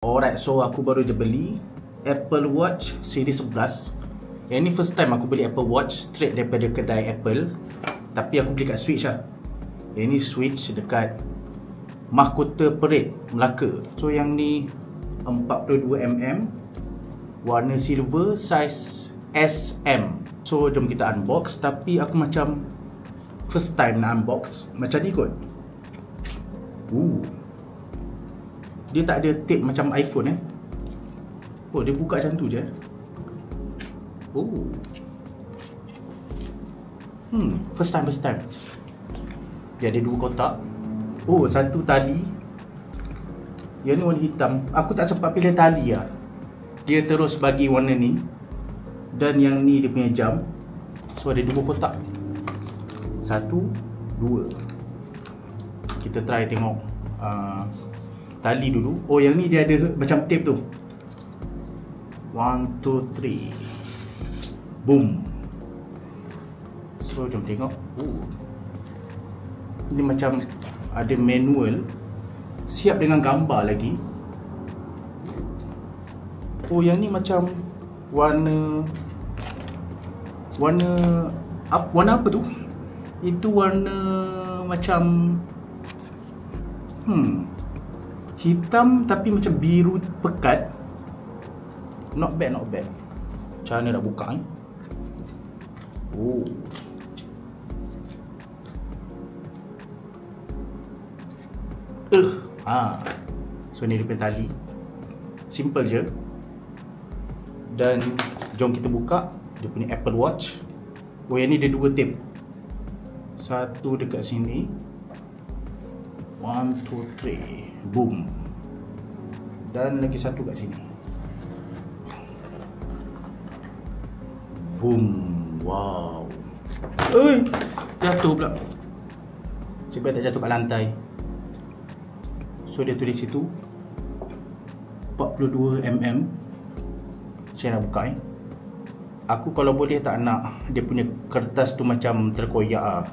Alright, so aku baru je beli Apple Watch Series 11. Yang ni first time aku beli Apple Watch straight daripada kedai Apple. Tapi aku beli kat Switch lah. Yang ni Switch dekat Mahkota Parade, Melaka. So yang ni 42mm, warna silver, size SM. So jom kita unbox. Tapi aku macam first time nak unbox. Macam ni kot. Dia tak ada tape macam iPhone Oh, dia buka macam tu je. First time. Dia ada dua kotak. Satu tali. Yang ni warna hitam. Aku tak sempat pilih tali lah. Dia terus bagi warna ni. Dan yang ni dia punya jam. So ada dua kotak. Satu, dua. Kita try tengok tali dulu. Yang ni dia ada macam tape tu. 1, 2, 3. Boom. So jom tengok. Ini macam ada manual. Siap dengan gambar lagi. Yang ni macam warna apa tu? Itu warna macam hitam tapi macam biru pekat. Not bad. Macam mana nak buka ni? So ni dia punya tali. Simple je. Dan jom kita buka dia punya Apple Watch. Yang ni dia dua tape. Satu dekat sini. 1, 2, 3. Boom. Dan lagi satu kat sini. Boom. Wow. Jatuh pula. Supaya tak jatuh kat lantai. So dia tulis situ 42mm. Saya nak buka Aku kalau boleh tak nak dia punya kertas tu macam terkoyak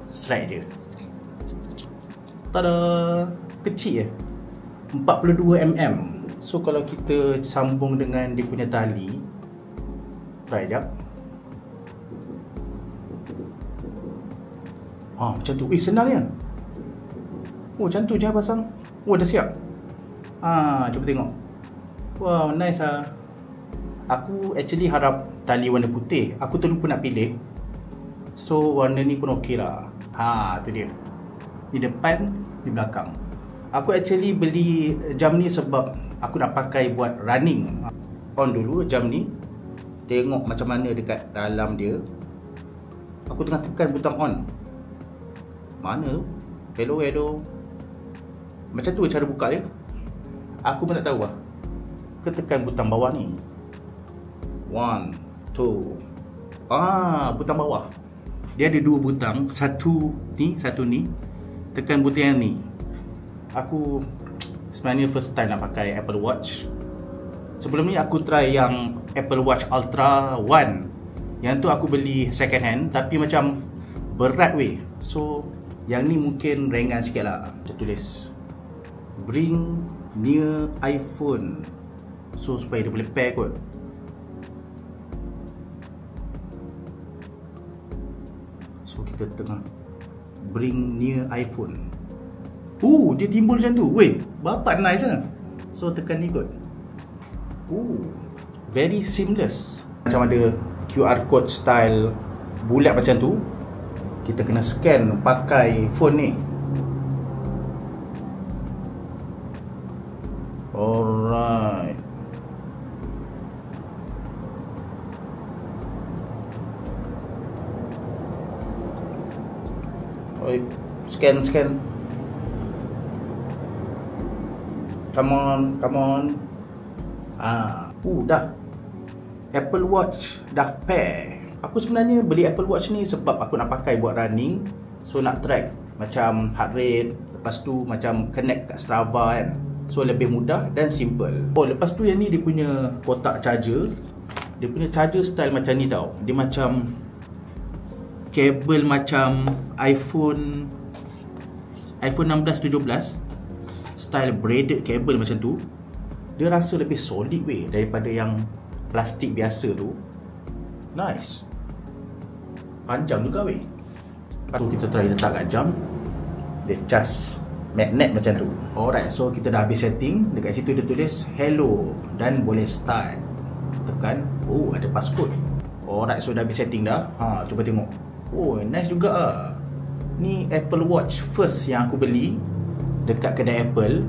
slide je. Tada. Kecil 42mm. So kalau kita sambung dengan dia punya tali, try jap. Macam tu. Senang ya. Macam tu je pasang. Dah siap. Cuba tengok. Wow, nice Aku actually harap tali warna putih. Aku terlupa nak pilih. So warna ni pun okey lah. Tu dia. Di depan, di belakang. Aku actually beli jam ni sebab aku nak pakai buat running. On dulu jam ni. Tengok macam mana dekat dalam dia. Aku tengah tekan butang on. Mana tu? Hello. Macam tu cara buka dia. Aku pun tak tahu Tekan butang bawah ni. 1, 2. Butang bawah. Dia ada dua butang. Satu ni. Tekan butang yang ni. Aku sebenarnya first time nak pakai Apple Watch. Sebelum ni aku try yang Apple Watch Ultra 1. Yang tu aku beli second hand. Tapi macam berat weh. So yang ni mungkin ringan sikit lah. Dia tulis Bring near iPhone. So supaya dia boleh pair kot. So kita tengah Bring near iPhone. Dia timbul macam tu. Bapak nice lah. So tekan ni kot. Very seamless. Macam ada QR code style bulat macam tu. Kita kena scan pakai phone ni. Alright. Scan. Come on. Dah. Apple Watch dah pair. Aku sebenarnya beli Apple Watch ni sebab aku nak pakai buat running. So nak track macam heart rate. Lepas tu macam connect kat Strava kan. So lebih mudah dan simple. Lepas tu yang ni dia punya kotak charger. Dia punya charger style macam ni tau. Dia macam kabel macam iPhone 16, 17. style braided cable macam tu, dia rasa lebih solid weh daripada yang plastik biasa tu. Nice. Panjang juga weh. Lepas tu kita try letak kat jam. Dia cas magnet macam tu. Alright, so kita dah habis setting. Dekat situ dia tulis hello dan boleh start. Tekan. Oh, ada passcode. Alright, so dah habis setting dah. Cuba tengok. Oh, nice juga ah. Ni Apple Watch first yang aku beli dekat kedai Apple.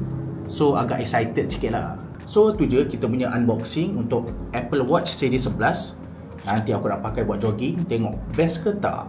So agak excited sikit lah. So tu je kita punya unboxing untuk Apple Watch Series 11. Nanti aku nak pakai buat jogging. Tengok best ke tak.